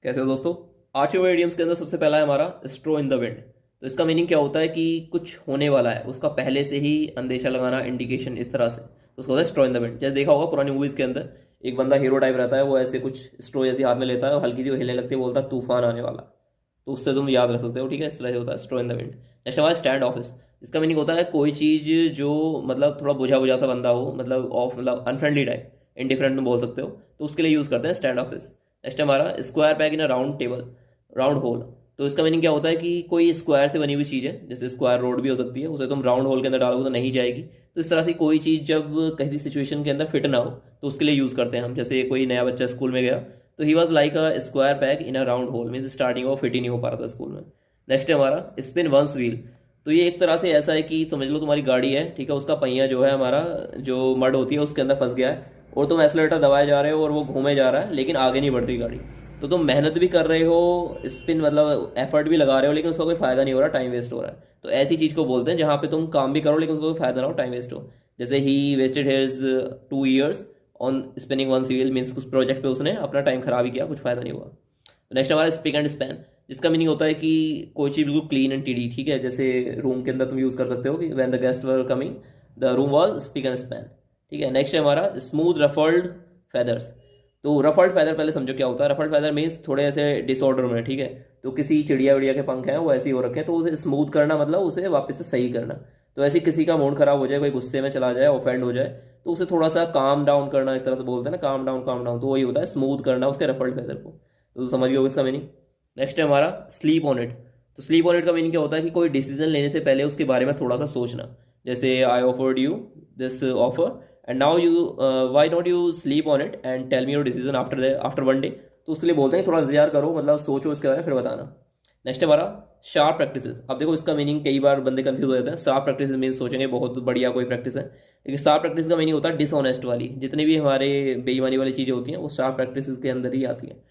कैसे हो दोस्तों। आज के वीडियोस के अंदर सबसे पहला है हमारा स्ट्रो इन द विंड। तो इसका मीनिंग क्या होता है कि कुछ होने वाला है उसका पहले से ही अंदेशा लगाना, इंडिकेशन इस तरह से, तो उसको होता है स्ट्रो इन द विंड। जैसे देखा होगा पुरानी मूवीज के अंदर एक बंदा हीरो टाइप रहता है, वो ऐसे कुछ स्ट्रो जैसी हाथ में लेता है और हल्की सी वो हिलने लगती है, बोलता है तूफान आने वाला। तो उससे तुम याद रख सकते हो, ठीक है। इस तरह से होता है स्ट्रो इन द विंड। नेक्स्ट हमारा स्टैंड ऑफिस। इसका मीनिंग होता है कोई चीज़ जो मतलब थोड़ा बुझा बुझा सा बंदा हो, मतलब ऑफ मतलब अनफ्रेंडली टाइप, इंडिफरेंट में बोल सकते हो, तो उसके लिए यूज़ करते हैं स्टैंड ऑफिस। नेक्स्ट हमारा square peg in a round table, round whole. तो इसका मीनिंग क्या होता है कि कोई स्क्वायर से बनी हुई चीज़ है, जैसे स्क्वायर रोड भी हो सकती है, उसे तुम राउंड होल के अंदर डालोगे तो नहीं जाएगी। तो इस तरह से कोई चीज़ जब किसी सिचुएशन के अंदर फिट ना हो तो उसके लिए यूज़ करते हैं हम। जैसे कोई नया बच्चा स्कूल में गया तो he was like a square peg in a round whole, means starting वो फिट ही नहीं हो पा रहा था स्कूल में। नेक्स्ट है हमारा स्पिन वंस व्हील। तो ये एक तरह से ऐसा है कि समझ लो तुम्हारी गाड़ी है, ठीक है, उसका पहिया जो है हमारा, जो मड होती है उसके अंदर फंस गया है और तुम एक्सलेटर दबाए जा रहे हो और वो घूमे जा रहा है लेकिन आगे नहीं बढ़ रही गाड़ी। तो तुम मेहनत भी कर रहे हो, स्पिन मतलब एफर्ट भी लगा रहे हो, लेकिन उसका कोई फायदा नहीं हो रहा, टाइम वेस्ट हो रहा है। तो ऐसी चीज को बोलते हैं जहाँ पे तुम काम भी करो लेकिन उसका कोई फायदा ना हो, टाइम वेस्ट हो। जैसे ही wasted his 2 years on spinning one seal, means कुछ प्रोजेक्ट पे उसने अपना टाइम खराब ही किया, कुछ फायदा नहीं हुआ। नेक्स्ट हमारा स्पिक एंड स्पैन, जिसका मीनिंग होता है कि कोई चीज़ बिल्कुल क्लीन एंड टीडी, ठीक है। जैसे रूम के अंदर तुम यूज़ कर सकते हो कि when the guest were coming the room was spick and span, ठीक है। नेक्स्ट है हमारा स्मूथ रफल्ड फेदर्स। तो रफल्ड फेदर पहले समझो क्या होता है। रफल्ड फेदर मीन्स थोड़े ऐसे डिसऑर्डर में, ठीक है। तो किसी चिड़िया विड़िया के पंख हैं वो ऐसे ही हो रखे हैं, तो उसे स्मूथ करना मतलब उसे वापस से सही करना। तो ऐसे किसी का मूड खराब हो जाए, कोई गुस्से में चला जाए, ऑफेंड हो जाए, तो उसे थोड़ा सा काम डाउन करना, एक तरह से बोलते हैं ना, काम डाउन काम डाउन, तो वही होता है स्मूथ करना उसके रफल्ड फेदर को। तो समझ गए इसका मीनिंग। नेक्स्ट है हमारा स्लीप ऑन इट। तो स्लीप ऑन इट का मीनिंग क्या होता है कि कोई डिसीजन लेने से पहले उसके बारे में थोड़ा सा सोचना। जैसे I offered you this offer and now you why not you sleep on it and tell me your decision after 1 day। तो उसके लिए बोलते हैं थोड़ा इंतजार करो, मतलब सोचो इसके बारे में फिर बताना। नेक्स्ट है हमारा शार्प प्रैक्टिस। अब देखो इसका मीनिंग कई बार बंदे कंफ्यूज हो जाते हैं। शार्प प्रैक्टिस मीन सोचेंगे बहुत बढ़िया कोई प्रैक्टिस है, लेकिन शार्प प्रैक्टिस का मीनिंग होता है डिसऑनेस्ट वाली। जितनी भी हमारे बेईमानी वाली चीज़ें होती हैं वो शार्प प्रैक्टिस के अंदर ही आती हैं।